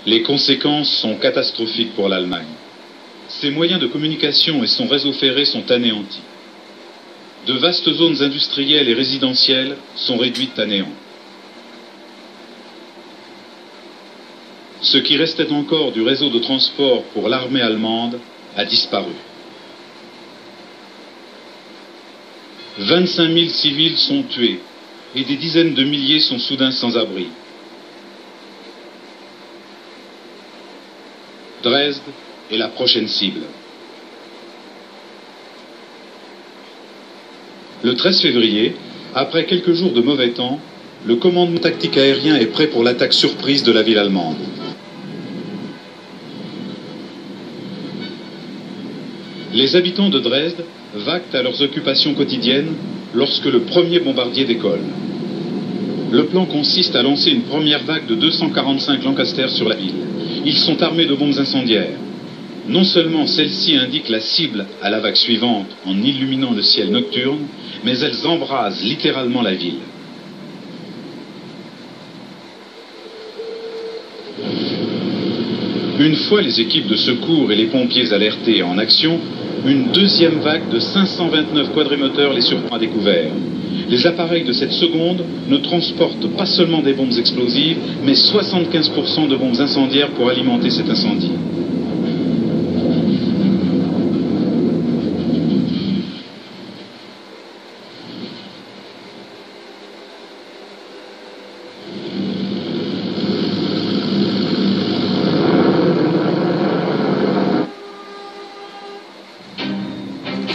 Les conséquences sont catastrophiques pour l'Allemagne. Ses moyens de communication et son réseau ferré sont anéantis. De vastes zones industrielles et résidentielles sont réduites à néant. Ce qui restait encore du réseau de transport pour l'armée allemande a disparu. 25 000 civils sont tués et des dizaines de milliers sont soudain sans abri. Dresde est la prochaine cible. Le 13 février, après quelques jours de mauvais temps, le commandement tactique aérien est prêt pour l'attaque surprise de la ville allemande. Les habitants de Dresde vaquent à leurs occupations quotidiennes lorsque le premier bombardier décolle. Le plan consiste à lancer une première vague de 245 Lancaster sur la ville. Ils sont armés de bombes incendiaires. Non seulement celles-ci indiquent la cible à la vague suivante en illuminant le ciel nocturne, mais elles embrasent littéralement la ville. Une fois les équipes de secours et les pompiers alertés en action, une deuxième vague de 529 quadrimoteurs les surprend à découvert. Les appareils de cette seconde ne transportent pas seulement des bombes explosives, mais 75% de bombes incendiaires pour alimenter cet incendie.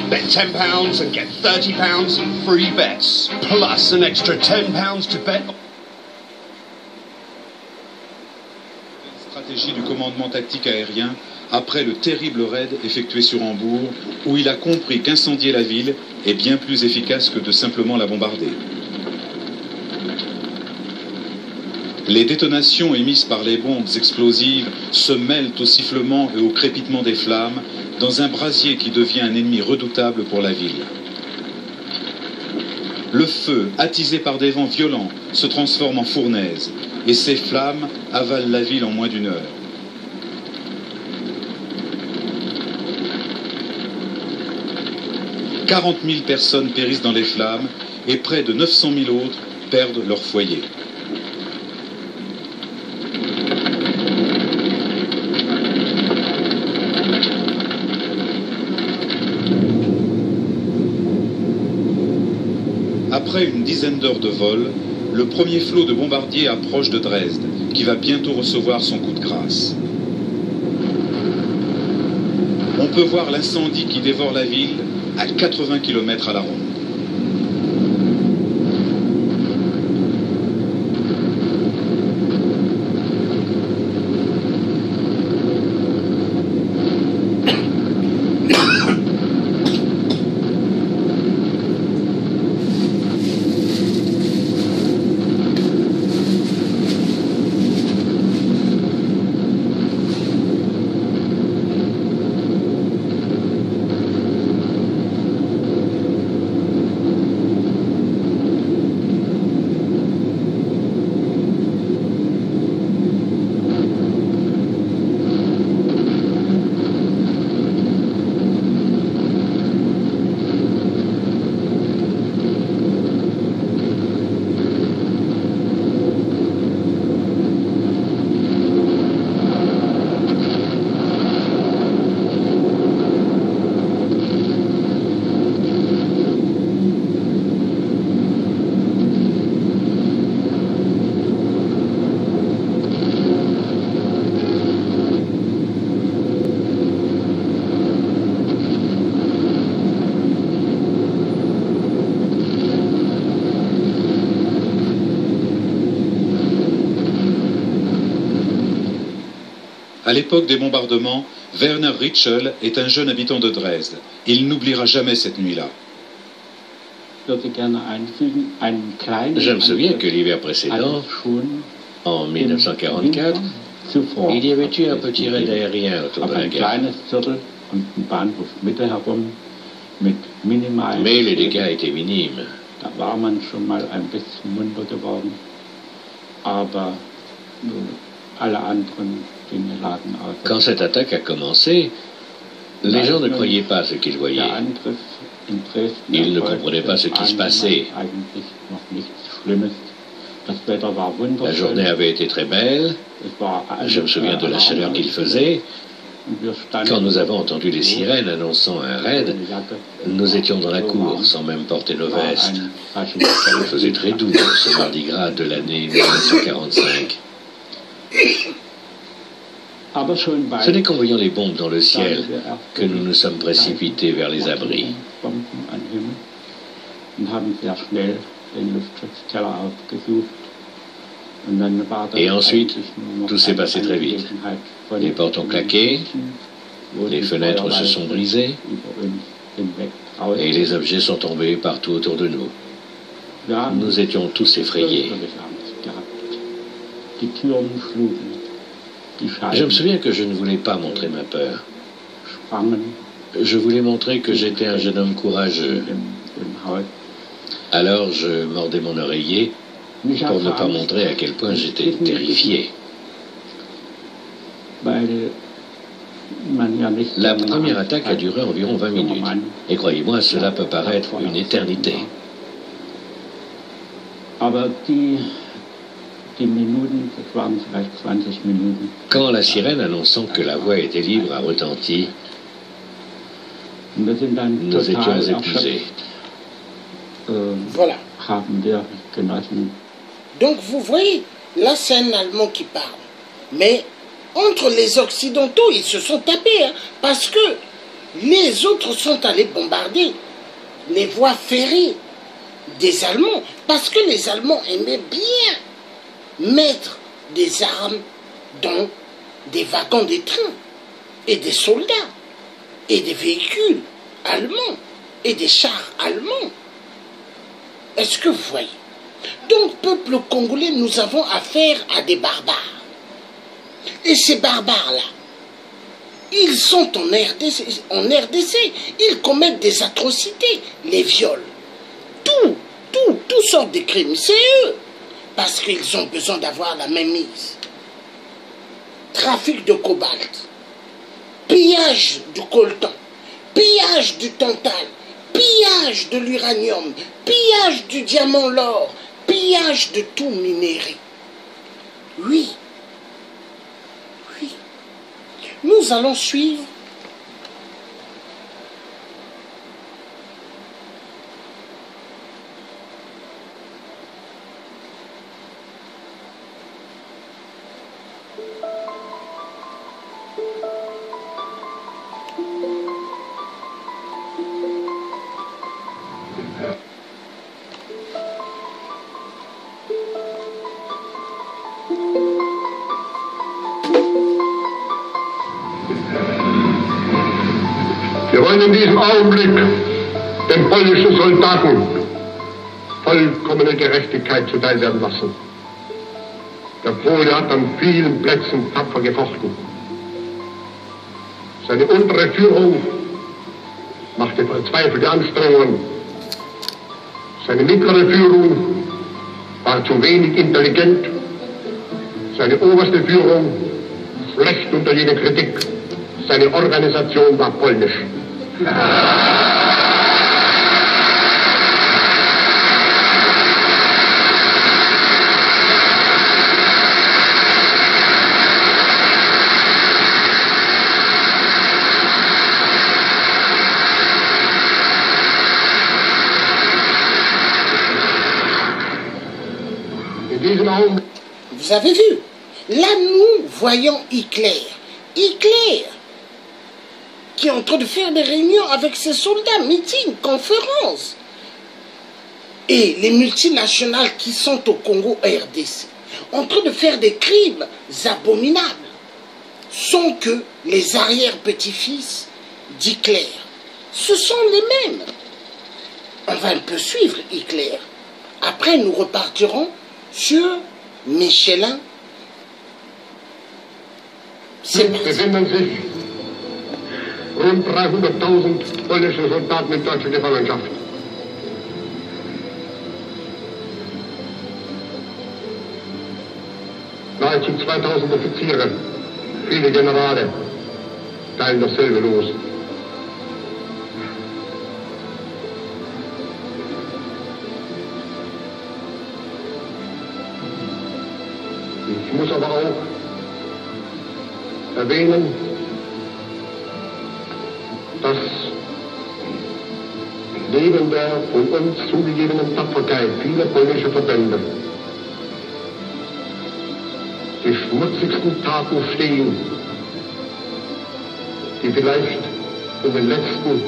Bet £10 and get £30 in free bets, plus an extra £10 to bet. Stratégie du commandement tactique aérien après le terrible raid effectué sur Hambourg, où il a compris qu'incendier la ville est bien plus efficace que de simplement la bombarder. Les détonations émises par les bombes explosives se mêlent au sifflement et au crépitement des flammes dans un brasier qui devient un ennemi redoutable pour la ville. Le feu, attisé par des vents violents, se transforme en fournaise et ces flammes avalent la ville en moins d'une heure. « 40 000 personnes périssent dans les flammes et près de 900 000 autres perdent leur foyer. Après une dizaine d'heures de vol, le premier flot de bombardiers approche de Dresde, qui va bientôt recevoir son coup de grâce. On peut voir l'incendie qui dévore la ville à 80 km à la ronde. À l'époque des bombardements, Werner Ritschl est un jeune habitant de Dresde. Il n'oubliera jamais cette nuit-là. Je me souviens que l'hiver précédent, en 1944, il y avait eu un petit raid aérien autour de la gare. Mais les dégâts étaient minimes. Quand cette attaque a commencé, les gens ne croyaient pas ce qu'ils voyaient. Ils ne comprenaient pas ce qui se passait. La journée avait été très belle. Je me souviens de la chaleur qu'il faisait. Quand nous avons entendu les sirènes annonçant un raid, nous étions dans la cour sans même porter nos vestes. Il faisait très doux ce mardi gras de l'année 1945. Ce n'est qu'en voyant les bombes dans le ciel que nous nous sommes précipités vers les abris. Et ensuite, tout s'est passé très vite. Les portes ont claqué, les fenêtres se sont brisées, et les objets sont tombés partout autour de nous. Nous étions tous effrayés. Je me souviens que je ne voulais pas montrer ma peur. Je voulais montrer que j'étais un jeune homme courageux. Alors je mordais mon oreiller pour ne pas montrer à quel point j'étais terrifié. La première attaque a duré environ 20 minutes. Et croyez-moi, cela peut paraître une éternité. Quand la sirène annonçant que la voie était libre a retenti, nous étions épuisés. Voilà. Donc vous voyez, là c'est un Allemand qui parle. Mais entre les Occidentaux, ils se sont tapés. Parce que les autres sont allés bombarder les voies ferrées des Allemands. Parce que les Allemands aimaient bien mettre des armes dans des wagons des trains. Et des soldats. Et des véhicules allemands. Et des chars allemands. Est-ce que vous voyez? Donc, peuple congolais, nous avons affaire à des barbares. Et ces barbares-là, ils sont en RDC. Ils commettent des atrocités, les viols. Toutes sortes de crimes. C'est eux. Parce qu'ils ont besoin d'avoir la même mise. Trafic de cobalt. Pillage du coltan. Pillage du tantal. Pillage de l'uranium, pillage du diamant, l'or, pillage de tout minéré. Oui. Nous allons suivre Wir wollen in diesem Augenblick den polnischen Soldaten vollkommene Gerechtigkeit zuteil werden lassen. Der Pole hat an vielen Plätzen tapfer gefochten. Seine untere Führung machte verzweifelte Anstrengungen. Seine mittlere Führung war zu wenig intelligent. Seine oberste Führung schlecht unter jeder Kritik. Seine Organisation war polnisch. Vous avez vu? Là, nous voyons Hitler. Hitler qui est en train de faire des réunions avec ses soldats, meetings, conférences. Et les multinationales qui sont au Congo RDC, en train de faire des crimes abominables, sont que les arrière-petits-fils d'Hitler. Ce sont les mêmes. On va un peu suivre Hitler. Après, nous repartirons sur Michelin. C'est rund 300.000 polnische Soldaten in deutscher Gefangenschaft. Nahezu 2000 Offiziere, Viele Generale teilen dasselbe los. Ich muss aber auch erwähnen, dass neben der von uns zugegebenen Tapferkeit vieler polnischer Verbände die schmutzigsten Taten stehen, die vielleicht in den letzten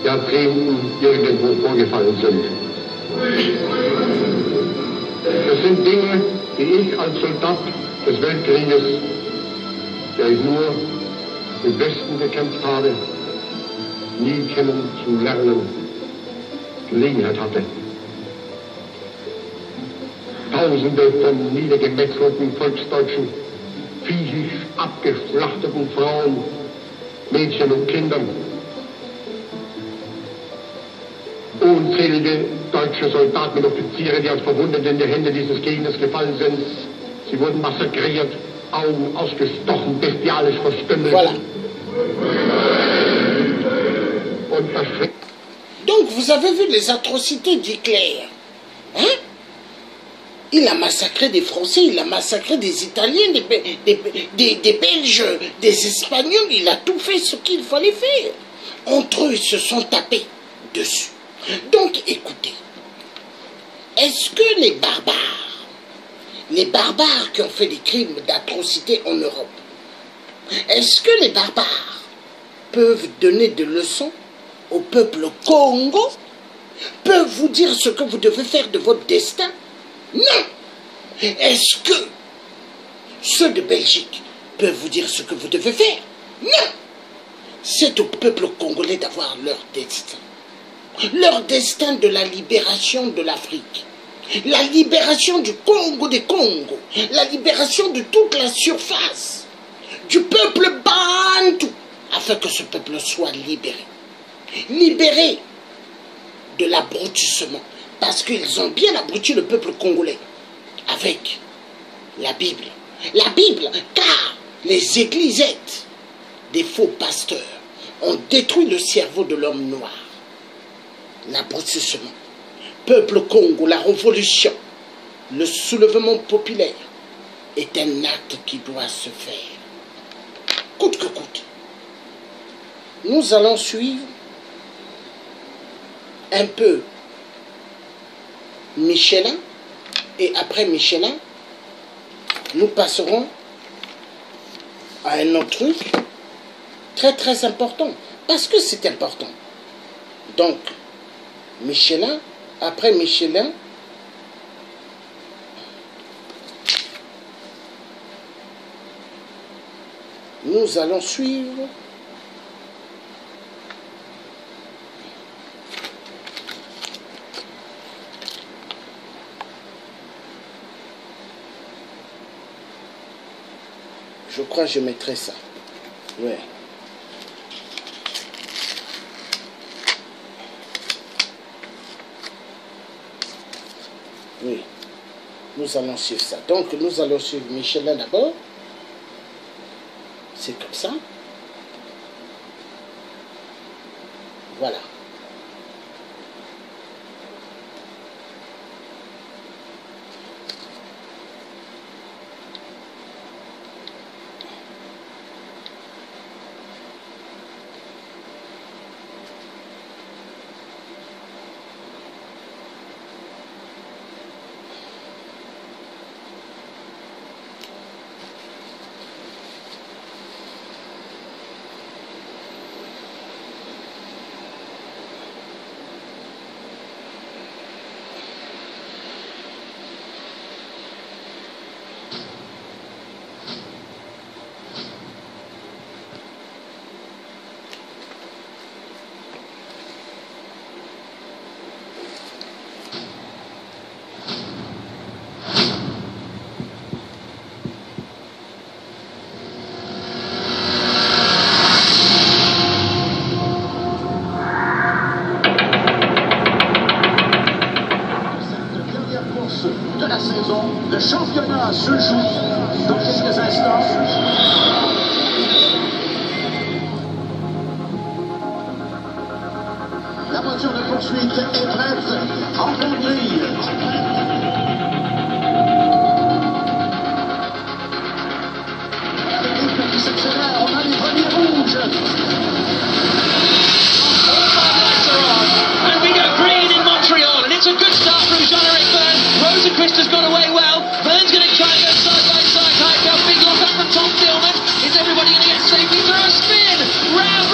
Jahrzehnten irgendwo vorgefallen sind. Das sind Dinge, die ich als Soldat des Weltkrieges, der ich nur im Westen gekämpft habe, nie kennenzulernen Gelegenheit hatte. Tausende von niedergemetzelten Volksdeutschen, viehisch abgeschlachteten Frauen, Mädchen und Kindern. Unzählige deutsche Soldaten und Offiziere, die als Verwundet in die Hände dieses Gegners gefallen sind. Sie wurden massakriert, Augen ausgestochen, bestialisch verstümmelt. Voilà. Und erschreckt. Donc, vous avez vu les atrocités d'Hitler. Hein? Il a massacré des Français, il a massacré des Italiens, des Belges, des Espagnols. Il a tout fait ce qu'il fallait faire. Entre eux, ils se sont tapés dessus. Donc, écoutez. Est-ce que les barbares qui ont fait des crimes d'atrocité en Europe, est-ce que les barbares peuvent donner des leçons au peuple Congo, peuvent vous dire ce que vous devez faire de votre destin? Non. Est-ce que ceux de Belgique peuvent vous dire ce que vous devez faire? Non. C'est au peuple congolais d'avoir leur destin. Leur destin de la libération de l'Afrique. La libération du Congo des Congos. La libération de toute la surface. Du peuple bantou. Afin que ce peuple soit libéré. Libéré de l'abrutissement. Parce qu'ils ont bien abruti le peuple congolais. Avec la Bible. La Bible, car les églisettes des faux pasteurs ont détruit le cerveau de l'homme noir. L'abrutissement. Peuple Congo, la révolution, le soulèvement populaire est un acte qui doit se faire. Coûte que coûte. Nous allons suivre un peu Michelin, et après Michelin, nous passerons à un autre truc très très important, parce que c'est important. Donc, Michelin, après Michelin, nous allons suivre je crois que je mettrai ça. Ouais. Oui. Nous allons suivre ça. Donc, nous allons suivre Michelin d'abord. C'est comme ça. Voilà. De la saison, le championnat se joue dans quelques instants. voiture de poursuite est prête en conduire. L'équipe qui s'accélère, on a les premiers rouges. And we go green in Montreal, and it's a good start from Jean-Eric Byrne. Rosenquist has got away well. Byrne's going to try and go side by side. Heidfeld, big lock up from Tom Dillman. Is everybody going to get safely through a spin? Round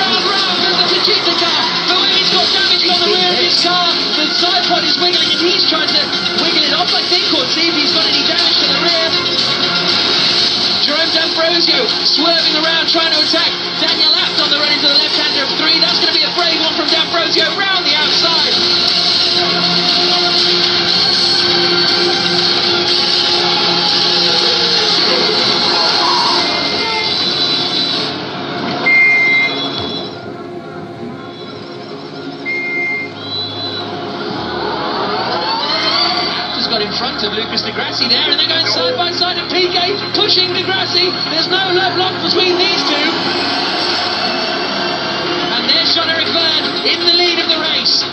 goes the Tachita car. Buemi's got damage on the rear of his car. The side pod is wiggling, and he's trying to wiggle it off, I think, or see if he's got any damage to the rear. Jerome D'Ambrosio swerving around, trying to attack Daniel Abt on the run into the left-hander of 3. That's going to be a brave one from D'Ambrosio round the outside. Just got in front of Lucas Di Grassi there, and they're going side by side, and Piquet pushing Di Grassi. There's no love lock between these two. And there's Jean-Eric Byrne in the lead of the race.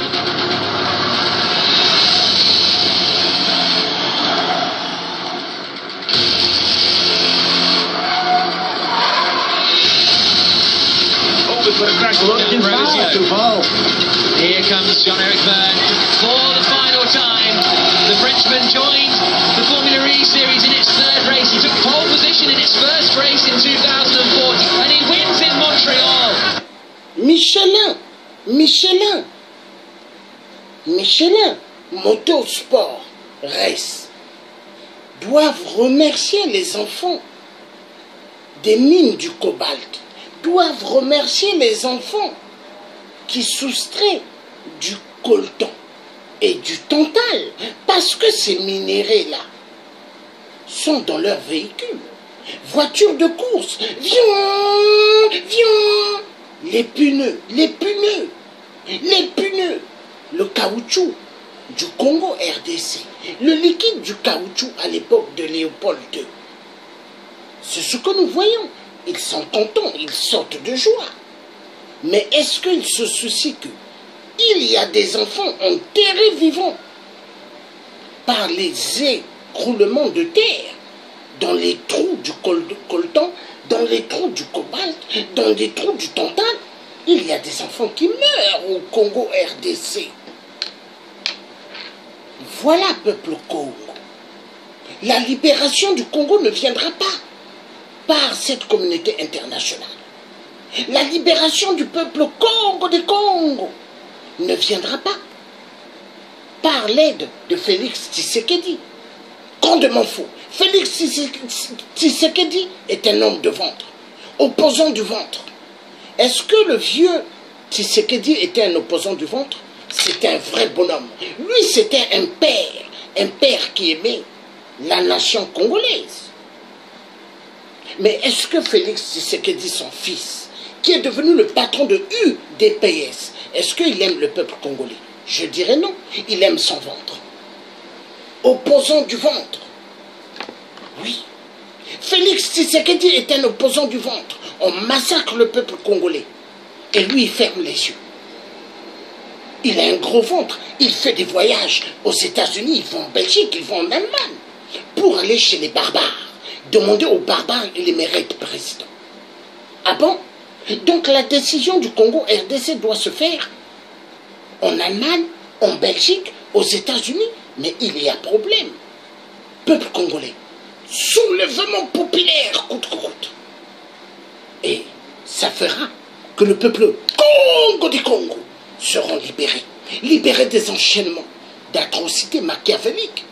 Here comes Jean-Eric Byrne for the final time. The Frenchman joined the Formula E series in its third race. He took pole position in its first race in 2014, and he wins in Montreal. Michelin, Motorsport Race doivent remercier les enfants des mines du cobalt, doivent remercier les enfants qui soustraient du coltan et du tantal, parce que ces minéraux-là sont dans leurs véhicules. Voitures de course, viens, les pneus, le caoutchouc du Congo RDC, le liquide du caoutchouc à l'époque de Léopold II. C'est ce que nous voyons. Ils sont contents, ils sortent de joie. Mais est-ce qu'ils se soucient qu'il y a des enfants enterrés vivants par les écroulements de terre dans les trous du coltan, dans les trous du cobalt, dans les trous du tantal? Il y a des enfants qui meurent au Congo RDC. Voilà, peuple Congo. La libération du Congo ne viendra pas par cette communauté internationale. La libération du peuple Congo des Congo ne viendra pas par l'aide de Félix Tshisekedi. Grandement faux. Félix Tshisekedi est un homme de ventre, opposant du ventre. Est-ce que le vieux Tshisekedi était un opposant du ventre? C'était un vrai bonhomme. Lui, c'était un père qui aimait la nation congolaise. Mais est-ce que Félix Tshisekedi, son fils, qui est devenu le patron de UDPS, est-ce qu'il aime le peuple congolais? Je dirais non, il aime son ventre. Opposant du ventre. Oui. Félix Tshisekedi est un opposant du ventre. On massacre le peuple congolais. Et lui, il ferme les yeux. Il a un gros ventre. Il fait des voyages aux États-Unis, il va en Belgique, il va en Allemagne, pour aller chez les barbares. Demander aux barbares, il les mérite président. Ah bon? Donc la décision du Congo RDC doit se faire en Allemagne, en Belgique, aux États-Unis. Mais il y a problème. Peuple congolais, soulèvement populaire, coûte que coûte. Et ça fera que le peuple Congo des Congo seront libérés. Libérés des enchaînements d'atrocités machiavéliques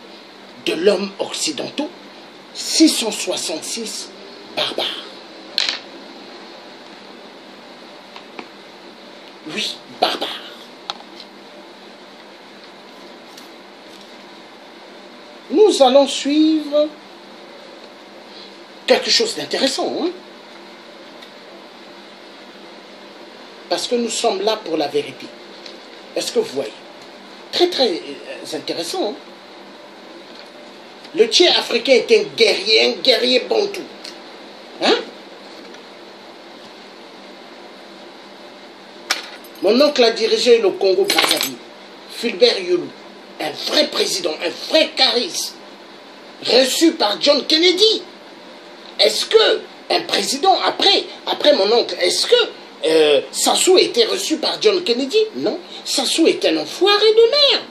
de l'homme occidentaux, 666 barbares. Oui, barbares. Nous allons suivre quelque chose d'intéressant, hein? Parce que nous sommes là pour la vérité. Est-ce que vous voyez? Très très intéressant, hein? Le tiers africain est un guerrier bantou. Hein? Mon oncle a dirigé le Congo-Brazzaville. Fulbert Yulu, un vrai président, un vrai charisme, reçu par John Kennedy. Est-ce que un président, après mon oncle, est-ce que Sassou a été reçu par John Kennedy? Non, Sassou est un enfoiré de merde.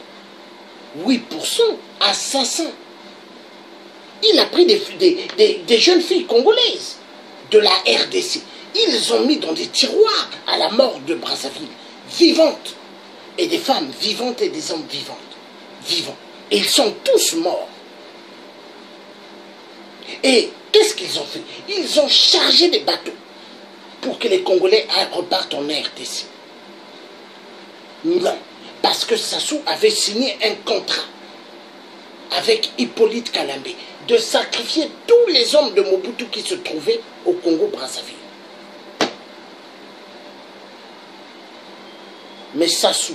8% assassin. Il a pris des jeunes filles congolaises de la RDC. Ils les ont mis dans des tiroirs à la mort de Brazzaville, vivantes. Et des femmes vivantes et des hommes vivants. Et ils sont tous morts. Et qu'est-ce qu'ils ont fait? Ils ont chargé des bateaux pour que les Congolais repartent en RDC. Non, parce que Sassou avait signé un contrat avec Hippolyte Kalambé de sacrifier tous les hommes de Mobutu qui se trouvaient au Congo-Brazzaville. Mais Sassou,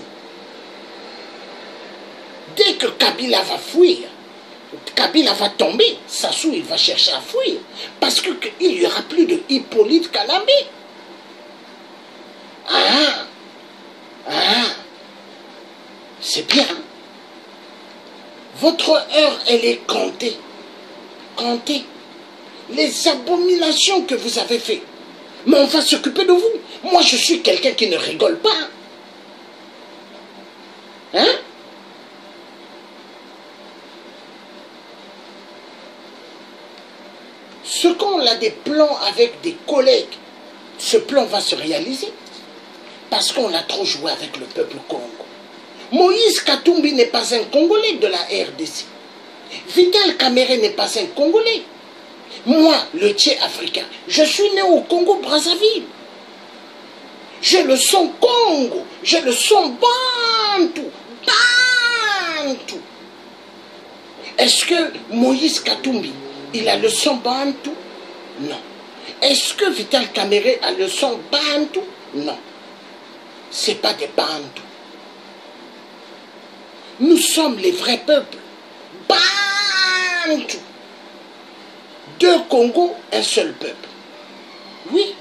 dès que Kabila va fuir, Kabila va tomber, Sassou il va chercher à fuir, parce qu'il n'y aura plus de Hippolyte Kalambé. C'est bien. Votre heure, elle est comptée. Comptez les abominations que vous avez faites. Mais on va s'occuper de vous. Moi, je suis quelqu'un qui ne rigole pas. Hein? Ce qu'on a des plans avec des collègues, ce plan va se réaliser. Parce qu'on a trop joué avec le peuple Congo. Moïse Katumbi n'est pas un Congolais de la RDC. Vital Kamerhe n'est pas un Congolais. Moi, le Tché africain, je suis né au Congo-Brazzaville. J'ai le son Congo, j'ai le son Bantou. Bantou. Est-ce que Moïse Katumbi, il a le son Bantou? Non. Est-ce que Vital Kamerhe a le son Bantou? Non. Ce n'est pas des Bantous. Nous sommes les vrais peuples. Bantou. Deux Congos, un seul peuple. Oui.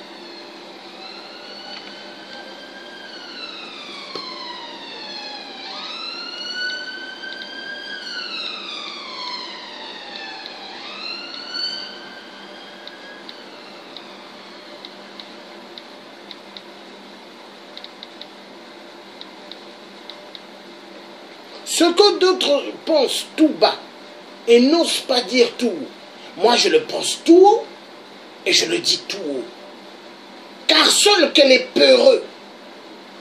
Ce que d'autres pensent tout bas et n'osent pas dire tout haut, moi je le pense tout haut et je le dis tout haut. Car seuls que les peureux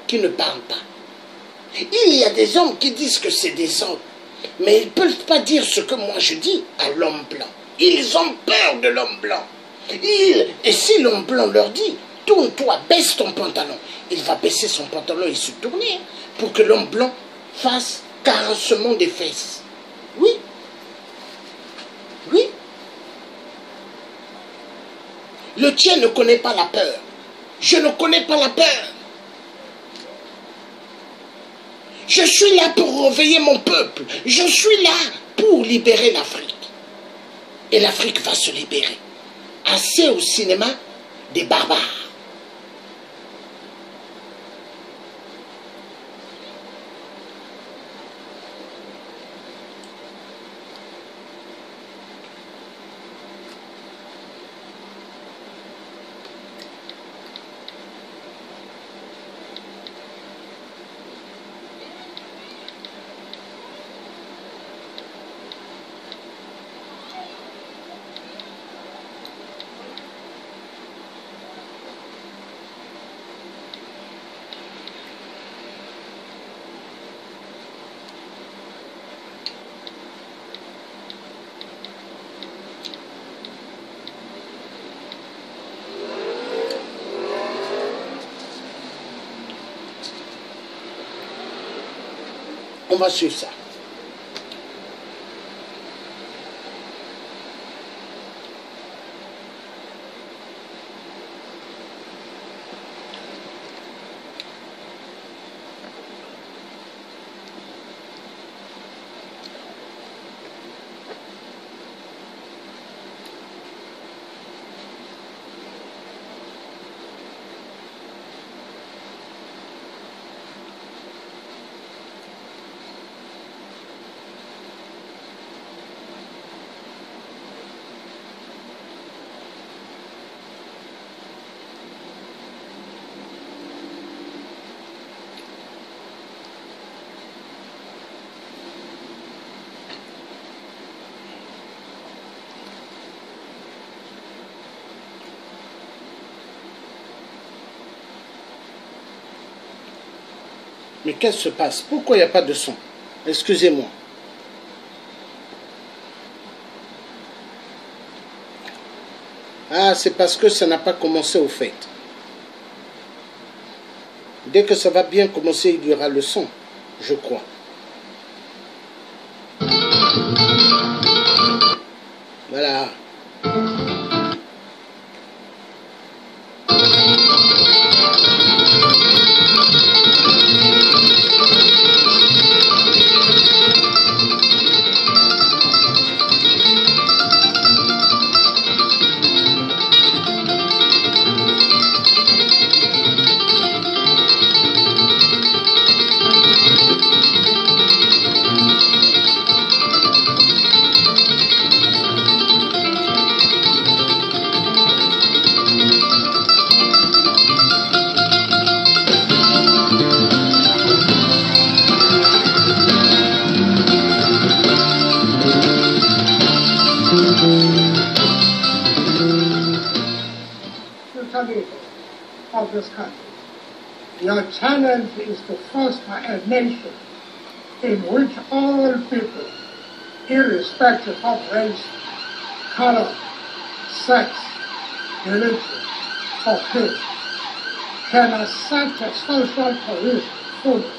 qui ne parlent pas. Il y a des hommes qui disent que c'est des hommes, mais ils ne peuvent pas dire ce que moi je dis à l'homme blanc. Ils ont peur de l'homme blanc. Et si l'homme blanc leur dit, tourne-toi, baisse ton pantalon, il va baisser son pantalon et se tourner pour que l'homme blanc fasse caressement des fesses. Oui. Oui. Le tien ne connaît pas la peur. Je ne connais pas la peur. Je suis là pour réveiller mon peuple. Je suis là pour libérer l'Afrique. Et l'Afrique va se libérer. Assez au cinéma des barbares. On va suivre ça. Mais qu'est-ce qui se passe? Pourquoi il n'y a pas de son? Excusez-moi. Ah, c'est parce que ça n'a pas commencé au fait. Dès que ça va bien commencer, il y aura le son, je crois. Voilà. Of this country. Your challenge is to foster a nation in which all people, irrespective of race, color, sex, religion, or creed, can accept a social cohesion fully.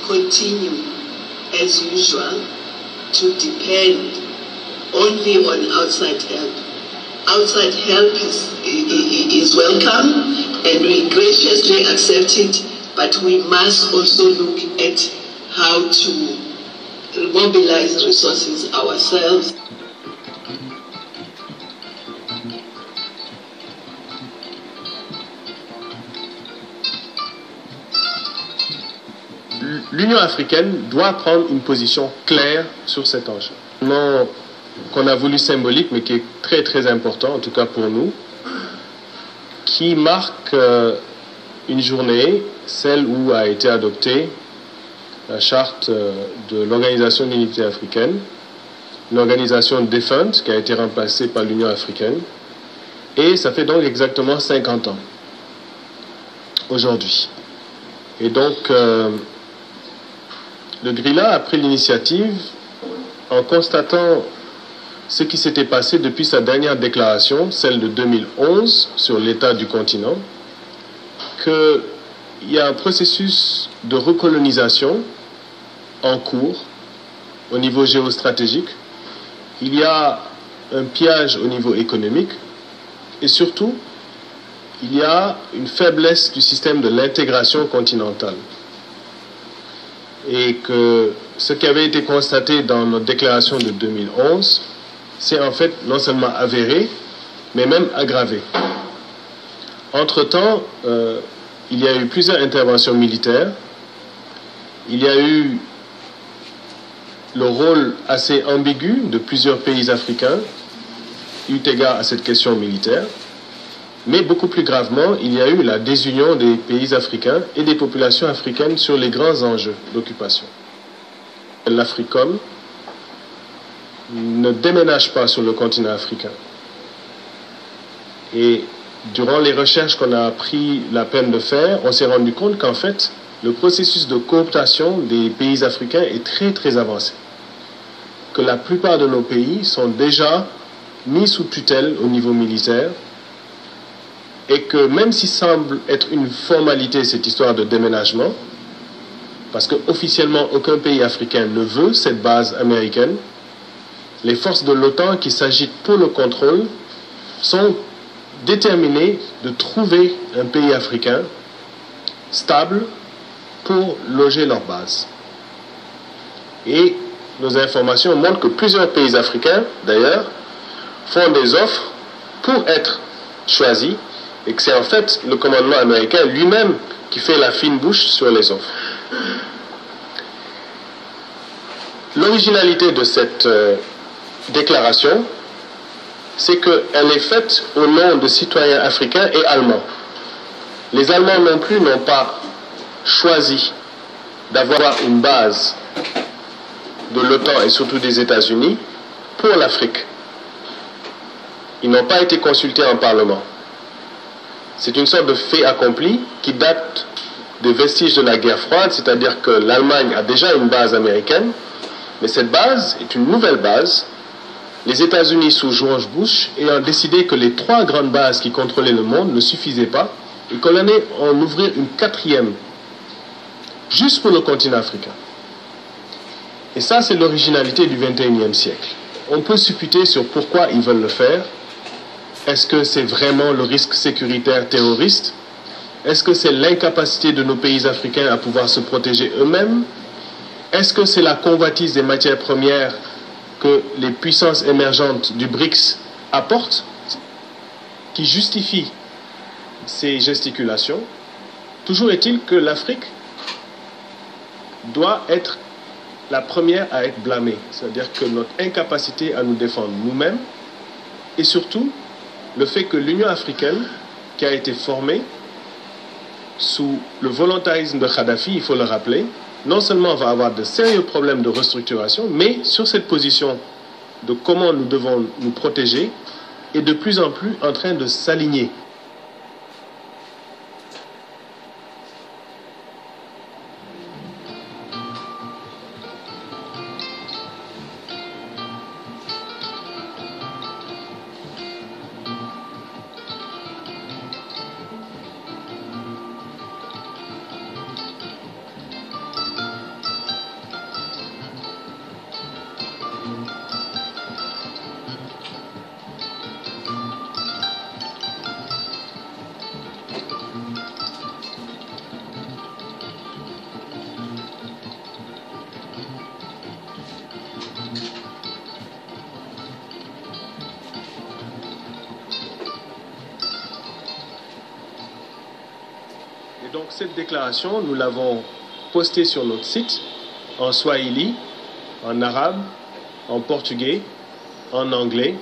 Continue as usual to depend only on outside help. Outside help is welcome and we graciously accept it, but we must also look at how to mobilize resources ourselves. L'Union africaine doit prendre une position claire sur cet enjeu. Non qu'on a voulu symbolique, mais qui est très très important, en tout cas pour nous, qui marque une journée, celle où a été adoptée la charte de l'Organisation de l'Unité africaine, une organisation défunte qui a été remplacée par l'Union africaine, et ça fait donc exactement 50 ans aujourd'hui. Et donc le GRILA a pris l'initiative en constatant ce qui s'était passé depuis sa dernière déclaration, celle de 2011 sur l'état du continent, qu'il y a un processus de recolonisation en cours au niveau géostratégique, il y a un pillage au niveau économique et surtout il y a une faiblesse du système de l'intégration continentale. Et que ce qui avait été constaté dans notre déclaration de 2011, c'est en fait non seulement avéré, mais même aggravé. Entre-temps, il y a eu plusieurs interventions militaires, il y a eu le rôle assez ambigu de plusieurs pays africains, eu égard à cette question militaire, mais beaucoup plus gravement, il y a eu la désunion des pays africains et des populations africaines sur les grands enjeux d'occupation. L'Africom ne déménage pas sur le continent africain. Et durant les recherches qu'on a pris la peine de faire, on s'est rendu compte qu'en fait, le processus de cooptation des pays africains est très très avancé. Que la plupart de nos pays sont déjà mis sous tutelle au niveau militaire, et que même s'il semble être une formalité cette histoire de déménagement, parce qu'officiellement aucun pays africain ne veut cette base américaine, les forces de l'OTAN qui s'agitent pour le contrôle sont déterminées de trouver un pays africain stable pour loger leur base. Et nos informations montrent que plusieurs pays africains, d'ailleurs, font des offres pour être choisis, et que c'est en fait le commandement américain lui-même qui fait la fine bouche sur les offres. L'originalité de cette déclaration, c'est qu'elle est faite au nom de citoyens africains et allemands. Les Allemands non plus n'ont pas choisi d'avoir une base de l'OTAN et surtout des États-Unis pour l'Afrique. Ils n'ont pas été consultés en Parlement. C'est une sorte de fait accompli qui date des vestiges de la guerre froide, c'est-à-dire que l'Allemagne a déjà une base américaine, mais cette base est une nouvelle base. Les États-Unis sous George Bush ayant décidé que les 3 grandes bases qui contrôlaient le monde ne suffisaient pas et qu'on allait en ouvrir une 4e, juste pour le continent africain. Et ça, c'est l'originalité du XXIe siècle. On peut supputer sur pourquoi ils veulent le faire. Est-ce que c'est vraiment le risque sécuritaire terroriste? Est-ce que c'est l'incapacité de nos pays africains à pouvoir se protéger eux-mêmes? Est-ce que c'est la convoitise des matières premières que les puissances émergentes du BRICS apportent qui justifie ces gesticulations? Toujours est-il que l'Afrique doit être la première à être blâmée, c'est-à-dire que notre incapacité à nous défendre nous-mêmes et surtout le fait que l'Union africaine, qui a été formée sous le volontarisme de Kadhafi, il faut le rappeler, non seulement va avoir de sérieux problèmes de restructuration, mais sur cette position de comment nous devons nous protéger, est de plus en plus en train de s'aligner. Et donc cette déclaration, nous l'avons postée sur notre site en swahili, en arabe, en portugais, en anglais,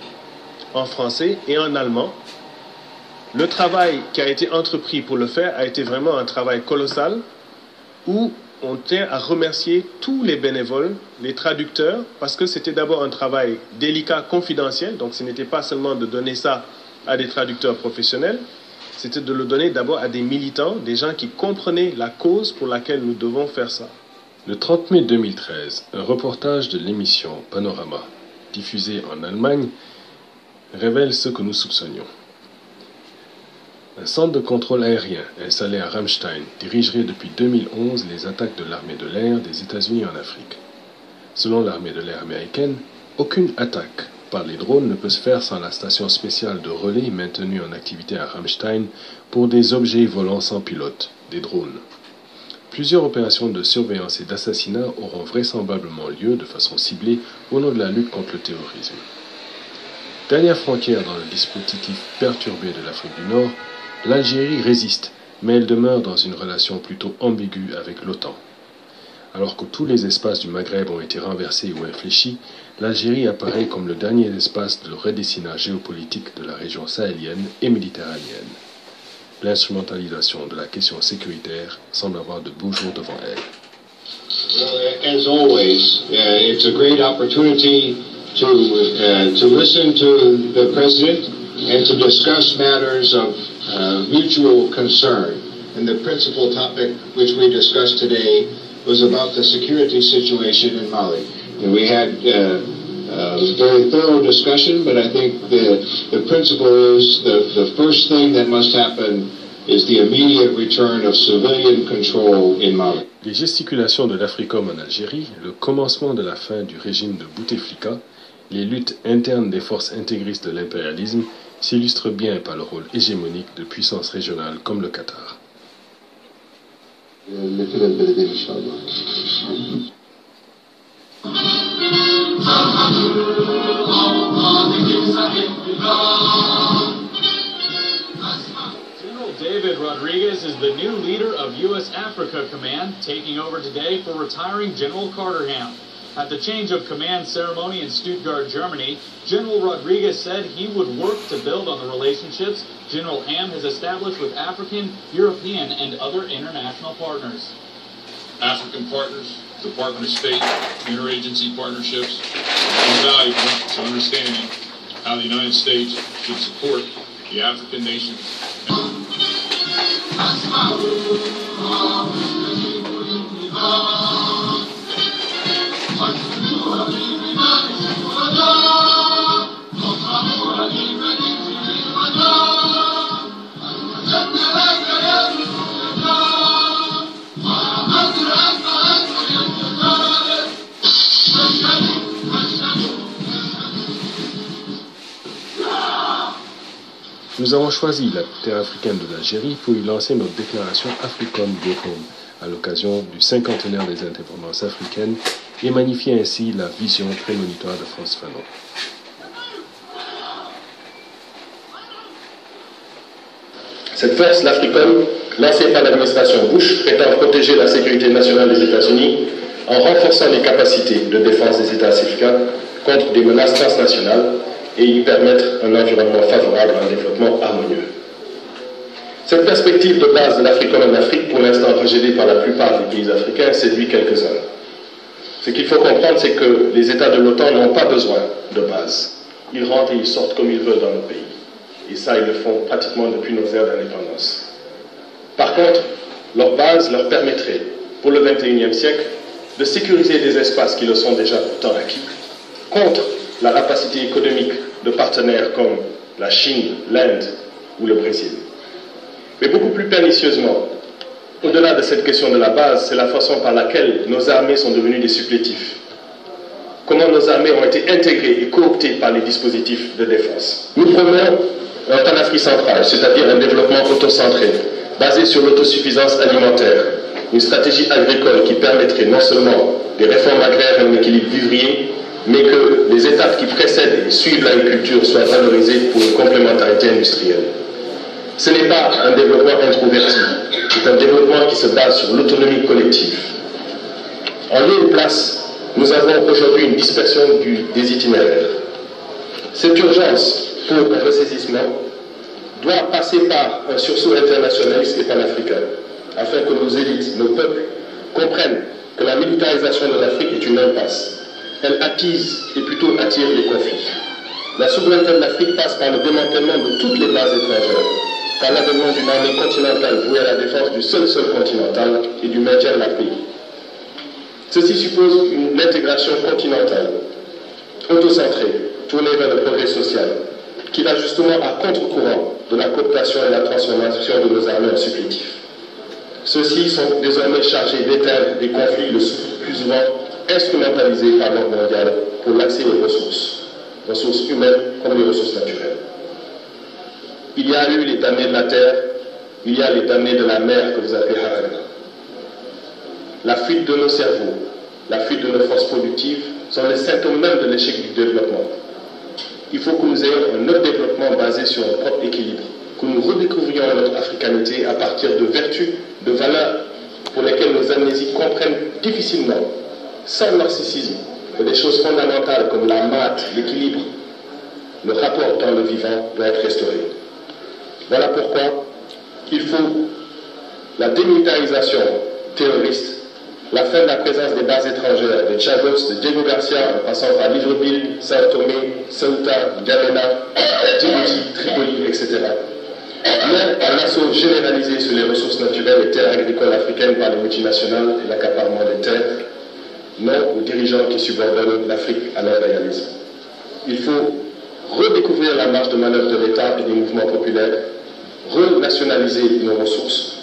en français et en allemand. Le travail qui a été entrepris pour le faire a été vraiment un travail colossal où on tient à remercier tous les bénévoles, les traducteurs, parce que c'était d'abord un travail délicat, confidentiel, donc ce n'était pas seulement de donner ça à des traducteurs professionnels, c'était de le donner d'abord à des militants, des gens qui comprenaient la cause pour laquelle nous devons faire ça. Le 30 mai 2013, un reportage de l'émission Panorama, diffusé en Allemagne, révèle ce que nous soupçonnions. Un centre de contrôle aérien installé à Ramstein dirigerait depuis 2011 les attaques de l'armée de l'air des États-Unis en Afrique. Selon l'armée de l'air américaine, aucune attaque par les drones ne peut se faire sans la station spéciale de relais maintenue en activité à Ramstein pour des objets volants sans pilote, des drones. Plusieurs opérations de surveillance et d'assassinat auront vraisemblablement lieu de façon ciblée au nom de la lutte contre le terrorisme. Dernière frontière dans le dispositif perturbé de l'Afrique du Nord, l'Algérie résiste, mais elle demeure dans une relation plutôt ambiguë avec l'OTAN. Alors que tous les espaces du Maghreb ont été renversés ou infléchis, l'Algérie apparaît comme le dernier espace de redessinage géopolitique de la région sahélienne et méditerranéenne. L'instrumentalisation de la question sécuritaire semble avoir de beaux jours devant elle. As always, it's a great opportunity to listen to the President and to discuss matters of mutual concern. And the principal topic which we discussed today was about the security situation in Mali. And we had a very thorough discussion, but I think the principle is the first thing that must happen is the immediate return of civilian control in Mali. Les gesticulations de l'Africom en Algérie, le commencement de la fin du régime de Bouteflika, les luttes internes des forces intégristes de l'impérialisme s'illustrent bien par le rôle hégémonique de puissances régionales comme le Qatar. General David Rodriguez is the new leader of U.S. Africa Command, taking over today for retiring General Carter Ham. At the change of command ceremony in Stuttgart, Germany, General Rodriguez said he would work to build on the relationships General Ham has established with African, European, and other international partners. African partners, Department of State, interagency partnerships, invaluable to understanding how the United States should support the African nations. Nous avons choisi la terre africaine de l'Algérie pour y lancer notre déclaration Africom Go Home à l'occasion du 50e des indépendances africaines et magnifier ainsi la vision prémonitoire de Frantz Fanon. Cette force, l'Africom, lancée par l'administration Bush, prétend protéger la sécurité nationale des États-Unis en renforçant les capacités de défense des États africains contre des menaces transnationales et y permettre un environnement favorable à un développement harmonieux. Cette perspective de base de l'Africom en Afrique, pour l'instant rejetée par la plupart des pays africains, séduit quelques-uns. Ce qu'il faut comprendre, c'est que les États de l'OTAN n'ont pas besoin de base. Ils rentrent et ils sortent comme ils veulent dans nos pays. Et ça, ils le font pratiquement depuis nos ères d'indépendance. Par contre, leur base leur permettrait, pour le XXIe siècle, de sécuriser des espaces qui le sont déjà pourtant acquis, contre la rapacité économique de partenaires comme la Chine, l'Inde ou le Brésil. Mais beaucoup plus pernicieusement, au-delà de cette question de la base, c'est la façon par laquelle nos armées sont devenues des supplétifs. Comment nos armées ont été intégrées et cooptées par les dispositifs de défense. Nous prenons un panafrique central, c'est-à-dire un développement autocentré, basé sur l'autosuffisance alimentaire, une stratégie agricole qui permettrait non seulement des réformes agraires et un équilibre vivrier, mais que les étapes qui précèdent et suivent l'agriculture soient valorisées pour une complémentarité industrielle. Ce n'est pas un développement introverti, c'est un développement qui se base sur l'autonomie collective. En lieu et place, nous avons aujourd'hui une dispersion des itinéraires. Cette urgence pour un ressaisissement doit passer par un sursaut internationaliste et panafricain, afin que nos élites, nos peuples, comprennent que la militarisation de l'Afrique est une impasse. Elle attise et plutôt attire les conflits. La souveraineté de l'Afrique passe par le démantèlement de toutes les bases étrangères, par l'avènement d'une armée continentale vouée à la défense du seul continental et du maintien de la paix. Ceci suppose une intégration continentale, autocentrée, tournée vers le progrès social, qui va justement à contre-courant de la cooptation et la transformation de nos armées en supplétifs. Ceux-ci sont désormais chargés d'éteindre des conflits le plus souvent instrumentalisés par l'ordre mondial pour l'accès aux ressources humaines comme les ressources naturelles. Il y a eu les damnés de la terre, il y a les damnés de la mer que vous appelez Haran. La fuite de nos cerveaux, la fuite de nos forces productives sont les symptômes même de l'échec du développement. Il faut que nous ayons un autre développement basé sur un propre équilibre, que nous redécouvrions notre africanité à partir de vertus, de valeurs pour lesquelles nos amnésies comprennent difficilement, sans narcissisme, que des choses fondamentales comme la maths, l'équilibre, le rapport dans le vivant doit être restauré. Voilà pourquoi il faut la démilitarisation terroriste, la fin de la présence des bases étrangères, de Chagos, de Diego Garcia, en passant par Libreville, Sao Tomé, Ceuta, N'Djamena, Djibouti, Tripoli, etc. Mais un assaut généralisé sur les ressources naturelles et terres agricoles africaines par les multinationales et l'accaparement des terres, non aux dirigeants qui subordonnent l'Afrique à l'impérialisme. Il faut redécouvrir la marge de manœuvre de l'État et des mouvements populaires, renationaliser nos ressources,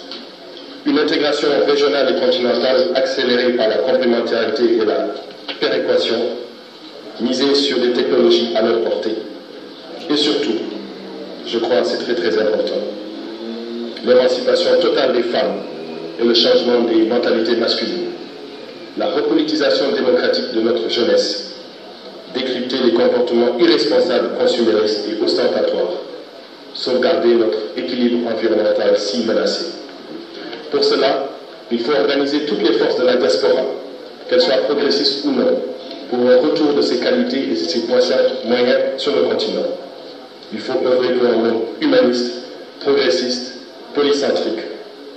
une intégration régionale et continentale accélérée par la complémentarité et la péréquation, miser sur des technologies à notre portée. Et surtout, je crois que c'est très important, l'émancipation totale des femmes et le changement des mentalités masculines, la repolitisation démocratique de notre jeunesse, décrypter les comportements irresponsables, consuméristes et ostentatoires, sauvegarder notre équilibre environnemental si menacé. Pour cela, il faut organiser toutes les forces de la diaspora, qu'elles soient progressistes ou non, pour un retour de ses qualités et de ses moyens sur le continent. Il faut œuvrer pour un monde humaniste, progressiste, polycentrique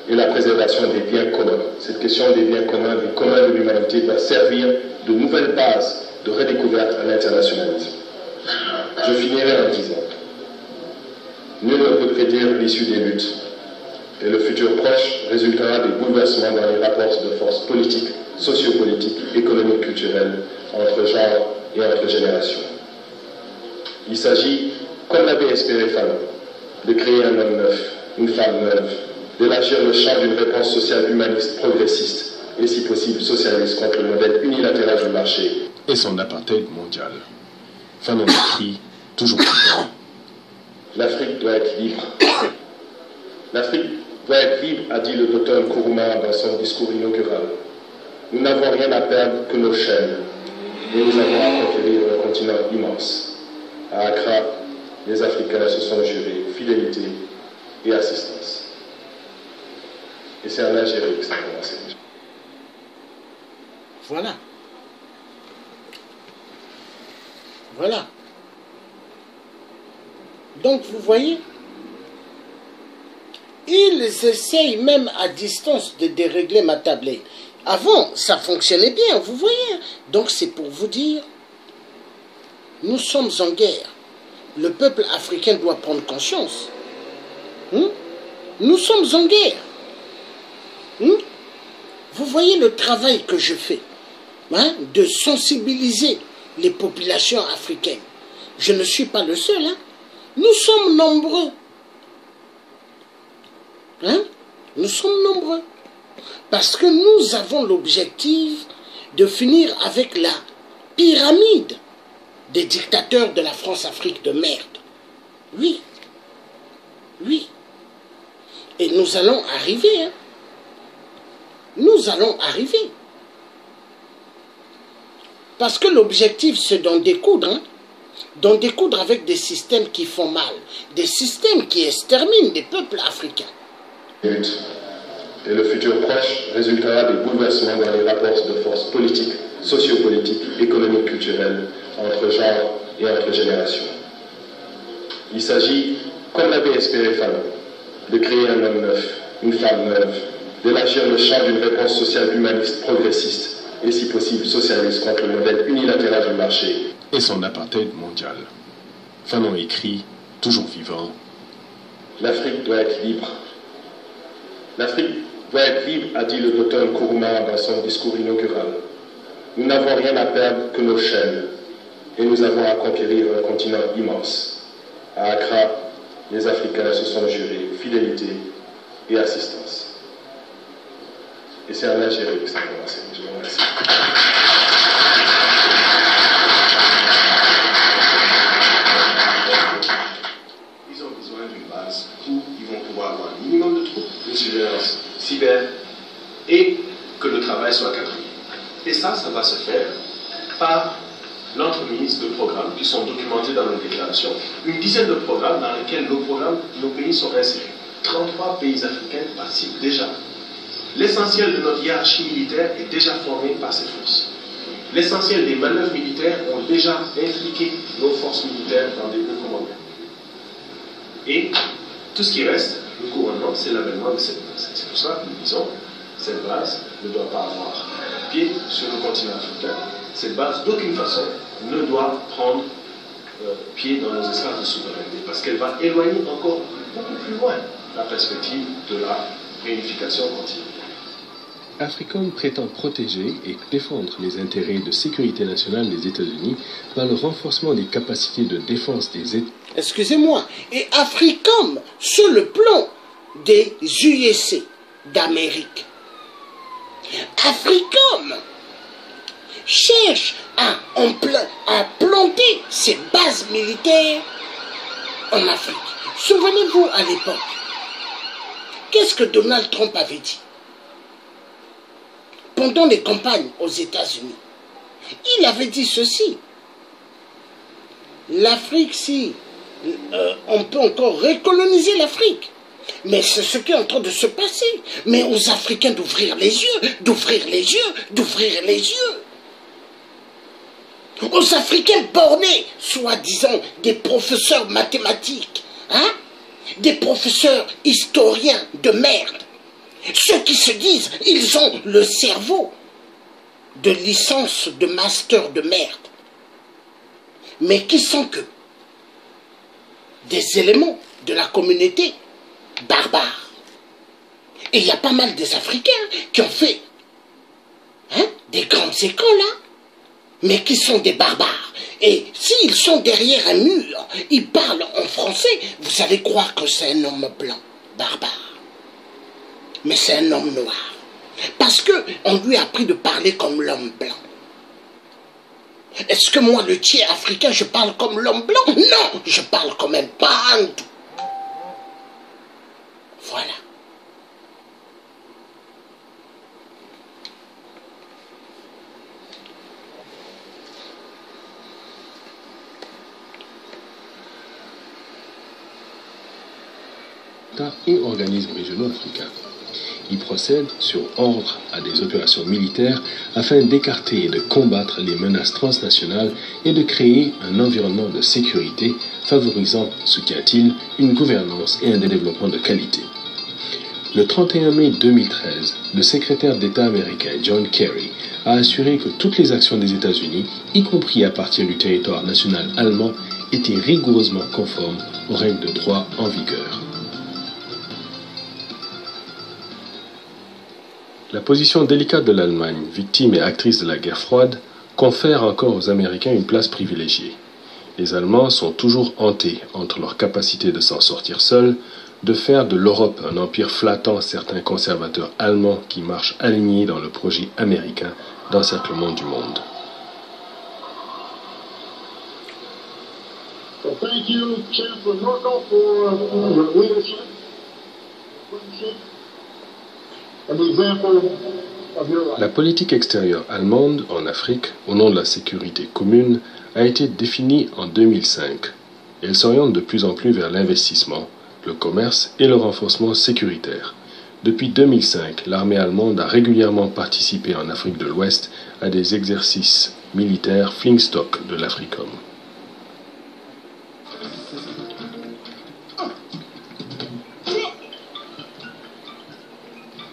et la préservation des biens communs. Cette question des biens communs de l'humanité doit servir de nouvelle base de redécouverte à l'internationalisme. Je finirai en disant, nul ne peut prédire l'issue des luttes et le futur proche résultera des bouleversements dans les rapports de force politiques, sociopolitiques, économiques, culturelles entre genres et entre générations. Il s'agit, comme l'avait espéré Fanon, de créer un homme neuf, une femme neuve, d'élargir le champ d'une réponse sociale humaniste, progressiste et si possible socialiste contre le modèle unilatéral du marché. Et son apartheid mondial. Fanon écrit, toujours vivant. L'Afrique doit être libre. L'Afrique doit être libre, a dit le docteur Nkrumah dans son discours inaugural. Nous n'avons rien à perdre que nos chaînes, et nous avons à conquérir un continent immense. À Accra, les Africains se sont jurés fidélité et assistance. Et c'est en Algérie que ça a commencé. Voilà. Voilà. Donc vous voyez, ils essayent même à distance de dérégler ma tablette. Avant, ça fonctionnait bien, vous voyez. Donc c'est pour vous dire, nous sommes en guerre. Le peuple africain doit prendre conscience. Nous sommes en guerre. Vous voyez le travail que je fais, de sensibiliser les populations africaines. Je ne suis pas le seul. Nous sommes nombreux. Nous sommes nombreux. Parce que nous avons l'objectif de finir avec la pyramide des dictateurs de la France-Afrique de merde. Oui. Oui. Et nous allons arriver. Nous allons arriver. Parce que l'objectif, c'est d'en découdre. D'en découdre avec des systèmes qui font mal. Des systèmes qui exterminent des peuples africains. Et le futur proche résultera des bouleversements dans les rapports de force politiques, sociopolitiques, économiques, culturelles, entre genres et entre générations. Il s'agit, comme l'avait espéré Fanon, de créer un homme neuf, une femme neuve, d'élargir le champ d'une réponse sociale humaniste, progressiste et si possible socialiste contre le modèle unilatéral du marché. Et son apartheid mondial. Fanon écrit, toujours vivant. L'Afrique doit être libre. L'Afrique doit être libre, a dit le docteur Nkrumah dans son discours inaugural. Nous n'avons rien à perdre que nos chaînes, et nous avons à conquérir un continent immense. À Accra, les Africains se sont jurés fidélité et assistance. Et c'est en Algérie que ça a commencé. Je vous remercie. Ils ont besoin d'une base où ils vont pouvoir avoir un minimum de troupes, une surveillance cyber et que le travail soit cadré. Et ça va se faire par l'entremise de programmes qui sont documentés dans nos déclarations. Une dizaine de programmes dans lesquels nos pays sont insérés. 33 pays africains participent déjà. L'essentiel de notre hiérarchie militaire est déjà formé par ces forces. L'essentiel des manœuvres militaires ont déjà impliqué nos forces militaires dans des hauts commandements. Et tout ce qui reste, le couronnement, c'est l'avènement de cette base. C'est pour ça que nous disons, cette base ne doit pas avoir pied sur le continent africain. Cette base, d'aucune façon, ne doit prendre pied dans nos espaces de souveraineté, parce qu'elle va éloigner encore beaucoup plus loin la perspective de la réunification continentale. AFRICOM prétend protéger et défendre les intérêts de sécurité nationale des États-Unis par le renforcement des capacités de défense des États. Excusez-moi, et AFRICOM, sur le plan des USA d'Amérique, AFRICOM cherche à planter ses bases militaires en Afrique. Souvenez-vous à l'époque, qu'est-ce que Donald Trump avait dit pendant les campagnes aux États-Unis? Il avait dit ceci: l'Afrique, si on peut encore recoloniser l'Afrique, mais c'est ce qui est en train de se passer. Mais aux Africains d'ouvrir les yeux, d'ouvrir les yeux, d'ouvrir les yeux. aux Africains bornés, soi-disant des professeurs mathématiques, hein, des professeurs historiens de merde, ceux qui se disent ils ont le cerveau de licence de master de merde, mais qui sont que des éléments de la communauté barbare. Et il y a pas mal des Africains qui ont fait des grandes écoles, mais qui sont des barbares. Et s'ils sont derrière un mur, ils parlent en français, vous allez croire que c'est un homme blanc, barbare. Mais c'est un homme noir. Parce qu'on lui a appris de parler comme l'homme blanc. Est-ce que moi, le tiers africain, je parle comme l'homme blanc? Non, je parle comme un bantou. Voilà. Et organismes régionaux africains. Ils procèdent sur ordre à des opérations militaires afin d'écarter et de combattre les menaces transnationales et de créer un environnement de sécurité favorisant, ce qu'y a-t-il, une gouvernance et un développement de qualité. Le 31 mai 2013, le secrétaire d'État américain John Kerry a assuré que toutes les actions des États-Unis, y compris à partir du territoire national allemand, étaient rigoureusement conformes aux règles de droit en vigueur. La position délicate de l'Allemagne, victime et actrice de la guerre froide, confère encore aux Américains une place privilégiée. Les Allemands sont toujours hantés entre leur capacité de s'en sortir seuls, de faire de l'Europe un empire flattant certains conservateurs allemands qui marchent alignés dans le projet américain d'encerclement du monde. So thank you, Chancellor Merkel, for your leadership. La politique extérieure allemande en Afrique, au nom de la sécurité commune, a été définie en 2005. Elle s'oriente de plus en plus vers l'investissement, le commerce et le renforcement sécuritaire. Depuis 2005, l'armée allemande a régulièrement participé en Afrique de l'Ouest à des exercices militaires Flintstock de l'Africom.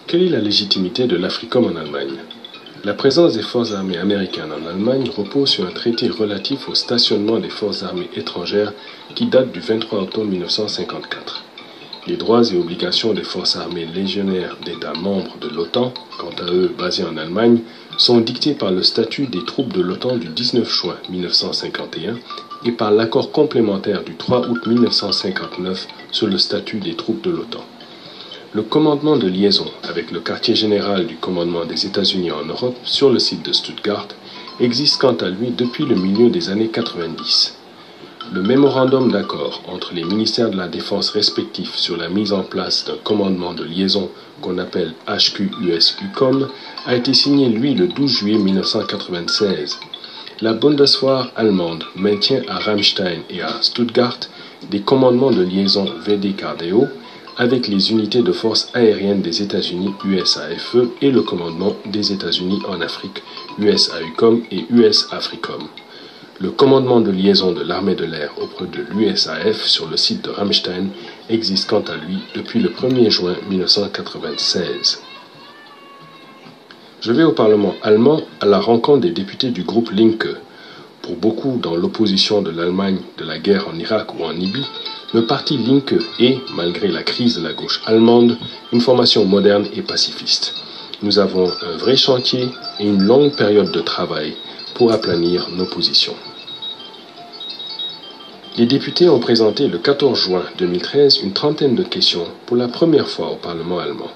Quelle est la légitimité de l'Africom en Allemagne? La présence des forces armées américaines en Allemagne repose sur un traité relatif au stationnement des forces armées étrangères qui date du 23 octobre 1954. Les droits et obligations des forces armées légionnaires d'États membres de l'OTAN, quant à eux basés en Allemagne, sont dictés par le statut des troupes de l'OTAN du 19 juin 1951 et par l'accord complémentaire du 3 août 1959 sur le statut des troupes de l'OTAN. Le commandement de liaison avec le quartier général du commandement des États-Unis en Europe sur le site de Stuttgart existe quant à lui depuis le milieu des années 90. Le mémorandum d'accord entre les ministères de la Défense respectifs sur la mise en place d'un commandement de liaison qu'on appelle HQ-US-UCOM a été signé, lui, le 12 juillet 1996. La Bundeswehr allemande maintient à Ramstein et à Stuttgart des commandements de liaison VDKDO avec les unités de force aériennes des États-Unis USAFE et le commandement des États-Unis en Afrique USAUCOM et US-AFRICOM. Le commandement de liaison de l'armée de l'air auprès de l'USAF sur le site de Ramstein existe quant à lui depuis le 1er juin 1996. Je vais au Parlement allemand à la rencontre des députés du groupe Linke. Pour beaucoup dans l'opposition de l'Allemagne de la guerre en Irak ou en Libye, le parti Linke est, malgré la crise de la gauche allemande, une formation moderne et pacifiste. Nous avons un vrai chantier et une longue période de travail pour aplanir nos positions. Les députés ont présenté le 14 juin 2013 une trentaine de questions pour la première fois au Parlement allemand.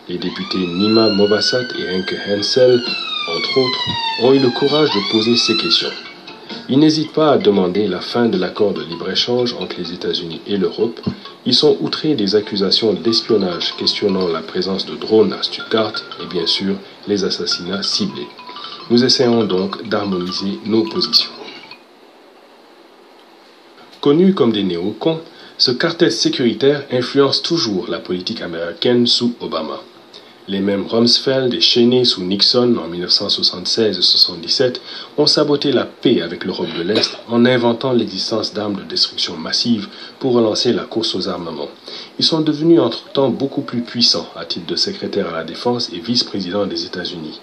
Les députés Nima Movassat et Henke Hensel, entre autres, ont eu le courage de poser ces questions. Ils n'hésitent pas à demander la fin de l'accord de libre-échange entre les États-Unis et l'Europe. Ils sont outrés des accusations d'espionnage questionnant la présence de drones à Stuttgart et bien sûr les assassinats ciblés. Nous essayons donc d'harmoniser nos positions. Connus comme des néocons, ce cartel sécuritaire influence toujours la politique américaine sous Obama. Les mêmes Rumsfeld et Cheney sous Nixon en 1976 et 1977 ont saboté la paix avec l'Europe de l'Est en inventant l'existence d'armes de destruction massive pour relancer la course aux armements. Ils sont devenus entre-temps beaucoup plus puissants à titre de secrétaire à la Défense et vice-président des États-Unis.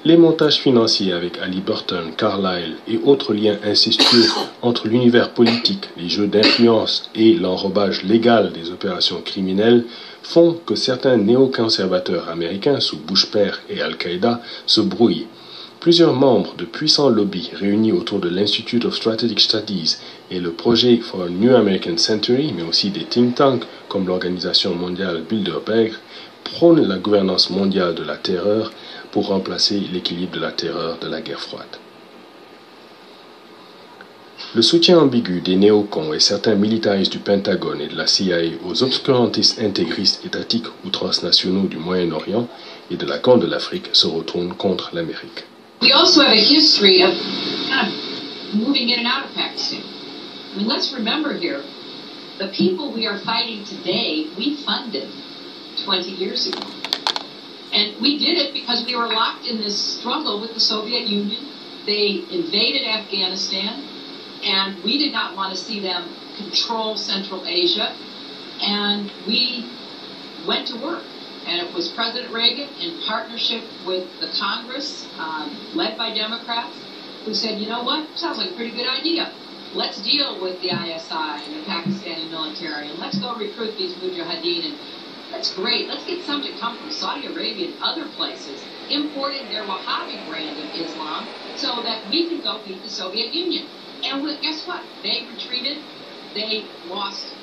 Les montages financiers avec Halliburton, Carlyle et autres liens incestueux entre l'univers politique, les jeux d'influence et l'enrobage légal des opérations criminelles font que certains néoconservateurs américains sous Bush père et Al-Qaïda se brouillent. Plusieurs membres de puissants lobbies réunis autour de l'Institute of Strategic Studies et le projet for a New American Century, mais aussi des think tanks comme l'Organisation mondiale Bilderberg, prônent la gouvernance mondiale de la terreur pour remplacer l'équilibre de la terreur de la guerre froide. Le soutien ambigu des néocons et certains militaristes du Pentagone et de la CIA aux obscurantistes intégristes étatiques ou transnationaux du Moyen-Orient et de la Corne de l'Afrique se retourne contre l'Amérique. We also have a history of kind of moving in and out of Pakistan. I mean, let's remember here, the people we are fighting today, we funded 20 years ago. And we did it because we were locked in this struggle with the Soviet Union. They invaded Afghanistan, and we did not want to see them control Central Asia. And we went to work. And it was President Reagan in partnership with the Congress, led by Democrats, who said, you know what, sounds like a pretty good idea. Let's deal with the ISI and the Pakistani military, and let's go recruit these mujahideen. And that's great. Let's get some to come from Saudi Arabia and other places, importing their Wahhabi brand of Islam so that we can go beat the Soviet Union. And guess what? They retreated. They lost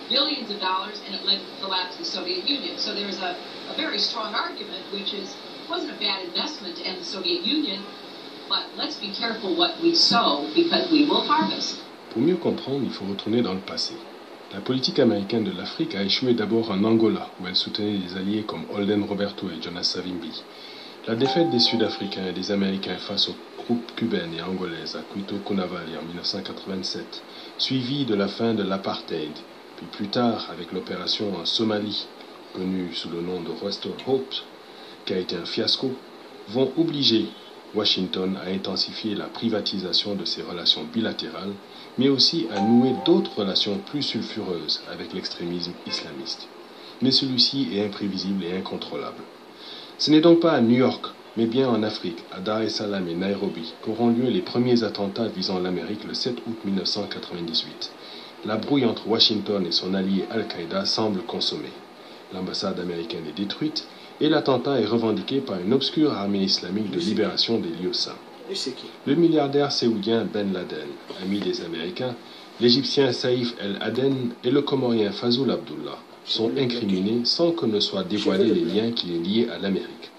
billions of dollars, and it led to the collapse of the Soviet Union. So there's a very strong argument, which is, it wasn't a bad investment to end the Soviet Union, but let's be careful what we sow, because we will harvest. Pour mieux comprendre, il faut retourner dans le passé. La politique américaine de l'Afrique a échoué d'abord en Angola, où elle soutenait des alliés comme Holden Roberto et Jonas Savimbi. La défaite des Sud-Africains et des Américains face aux troupes cubaines et angolaises à Cuito Cuanavale en 1987, suivie de la fin de l'apartheid, puis plus tard avec l'opération en Somalie, connue sous le nom de Western Hope, qui a été un fiasco, vont obliger Washington à intensifier la privatisation de ses relations bilatérales, mais aussi à nouer d'autres relations plus sulfureuses avec l'extrémisme islamiste. Mais celui-ci est imprévisible et incontrôlable. Ce n'est donc pas à New York, mais bien en Afrique, à Dar es Salaam et Nairobi, qu'auront lieu les premiers attentats visant l'Amérique le 7 août 1998. La brouille entre Washington et son allié Al-Qaïda semble consommée. L'ambassade américaine est détruite et l'attentat est revendiqué par une obscure armée islamique de libération des lieux saints. Le milliardaire saoudien Ben Laden, ami des Américains, l'Égyptien Saïf El-Aden et le Comorien Fazul Abdullah sont incriminés sans que ne soient dévoilés les liens qui les liaient à l'Amérique.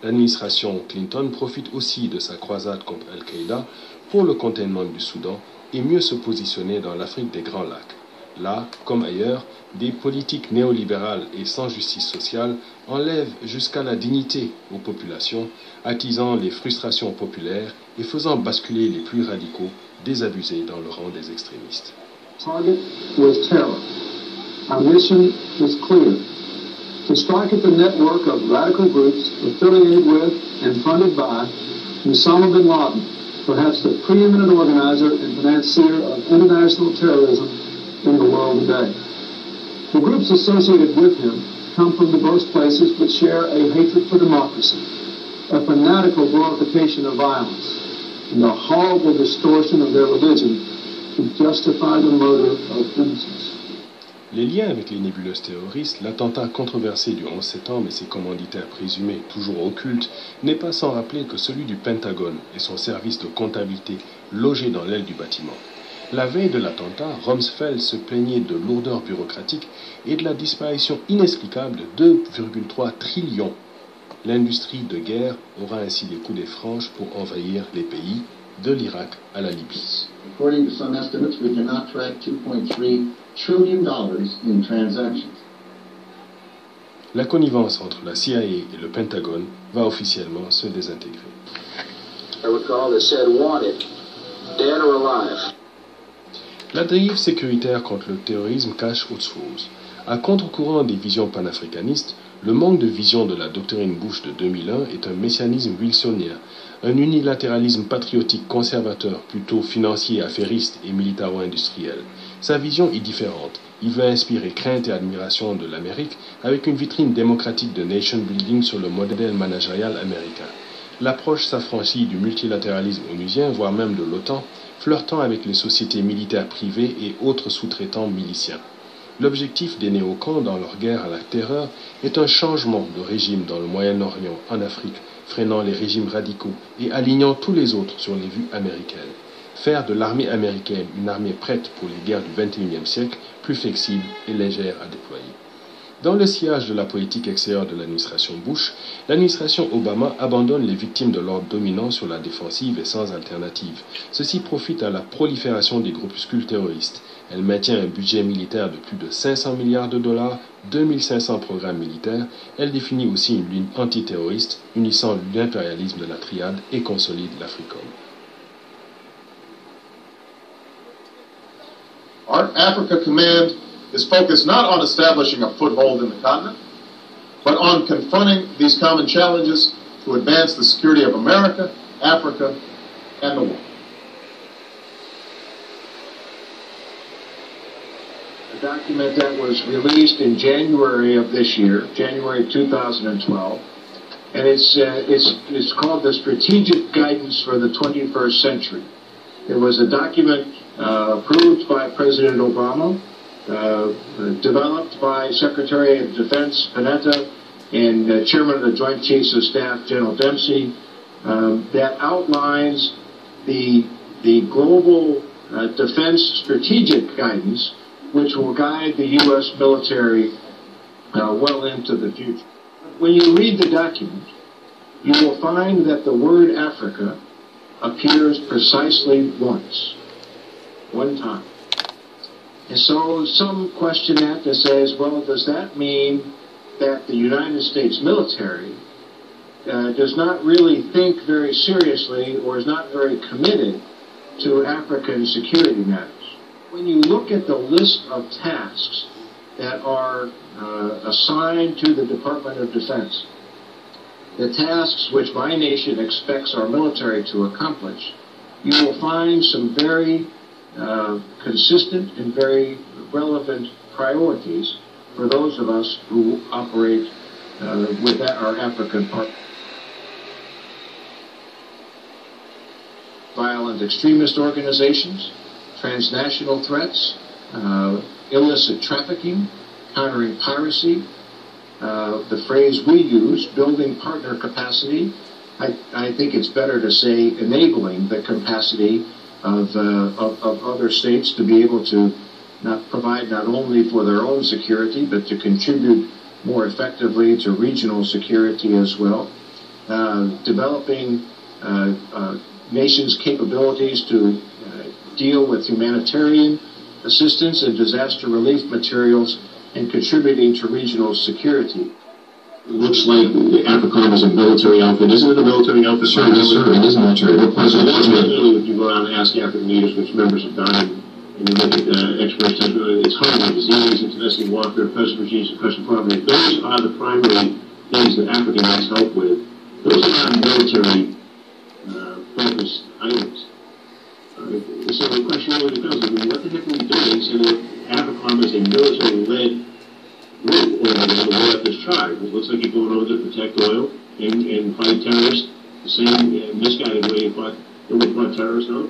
L'administration Clinton profite aussi de sa croisade contre Al-Qaïda pour le containment du Soudan et mieux se positionner dans l'Afrique des Grands Lacs. Là, comme ailleurs, des politiques néolibérales et sans justice sociale enlèvent jusqu'à la dignité aux populations, attisant les frustrations populaires et faisant basculer les plus radicaux, désabusés dans le rang des extrémistes. Target was terror. Our mission is clear: to strike at the network of radical groups affiliated with and funded by Osama bin Laden, perhaps the preeminent organizer and financier of international terrorism in the world today. The groups associated with him come from diverse places but share a hatred for democracy, a fanatical glorification of violence, and a horrible distortion of their religion to justify the murder of innocents. Les liens avec les nébuleuses terroristes, l'attentat controversé du 11 septembre et ses commanditaires présumés toujours occultes, n'est pas sans rappeler que celui du Pentagone et son service de comptabilité logé dans l'aile du bâtiment. La veille de l'attentat, Rumsfeld se plaignait de lourdeur bureaucratique et de la disparition inexplicable de 2,3 trillions. L'industrie de guerre aura ainsi des coudées franches pour envahir les pays, de l'Irak à la Libye. According to some estimates, we cannot track $2.3 trillion in transactions. La connivence entre la CIA et le Pentagone va officiellement se désintégrer. I recall they said wanted, dead or alive. La dérive sécuritaire contre le terrorisme cache autre chose. À contre-courant des visions panafricanistes, Le manque de vision de la doctrine Bush de 2001 est un messianisme wilsonien, un unilatéralisme patriotique conservateur, plutôt financier, affairiste et militaro-industriel. Sa vision est différente. Il veut inspirer crainte et admiration de l'Amérique avec une vitrine démocratique de nation building sur le modèle managérial américain. L'approche s'affranchit du multilatéralisme onusien, voire même de l'OTAN, flirtant avec les sociétés militaires privées et autres sous-traitants miliciens. L'objectif des néocons dans leur guerre à la terreur est un changement de régime dans le Moyen-Orient, en Afrique, freinant les régimes radicaux et alignant tous les autres sur les vues américaines. Faire de l'armée américaine une armée prête pour les guerres du XXIe siècle, plus flexible et légère à déployer. Dans le sillage de la politique extérieure de l'administration Bush, l'administration Obama abandonne les victimes de l'ordre dominant sur la défensive et sans alternative. Ceci profite à la prolifération des groupuscules terroristes. Elle maintient un budget militaire de plus de 500 milliards de dollars, 2500 programmes militaires. Elle définit aussi une ligne antiterroriste, unissant l'impérialisme de la triade et consolide l'AFRICOM. Our Africa Command is focused not on establishing a foothold in the continent, but on confronting these common challenges to advance the security of America, Africa, and the world. A document that was released in January of this year, January 2012, and it's called the Strategic Guidance for the 21st Century. It was a document approved by President Obama, developed by Secretary of Defense Panetta and Chairman of the Joint Chiefs of Staff General Dempsey, that outlines the global defense strategic guidance which will guide the U.S. military well into the future. When you read the document, you will find that the word Africa appears precisely once, one time. And so some question that and says, well, does that mean that the United States military does not really think very seriously or is not very committed to African security matters? When you look at the list of tasks that are assigned to the Department of Defense, the tasks which my nation expects our military to accomplish, you will find some very consistent and very relevant priorities for those of us who operate with our African partners. Violent extremist organizations, transnational threats, illicit trafficking, countering piracy, the phrase we use, building partner capacity. I think it's better to say enabling the capacity of other states to be able to provide not only for their own security, but to contribute more effectively to regional security as well. Developing nations' capabilities to deal with humanitarian assistance and disaster relief materials and contributing to regional security. It looks like the AFRICOM is a military outfit. Isn't it a military outfit? Sir, yes, sir. It is a military outfit. Ultimately, if you go around and ask African leaders, which members have done, and you look at experts, it's hunger, disease, intestinal warfare, pest disease, oppression, poverty. Those are the primary things that Africa needs help with. Those are not military focused items. So the question really becomes, what the heck are we doing so that AFRICOM is a military-led group or a war effort tribe? It looks like you're going over to protect oil and fight terrorists, the same misguided way they would fight terrorists out.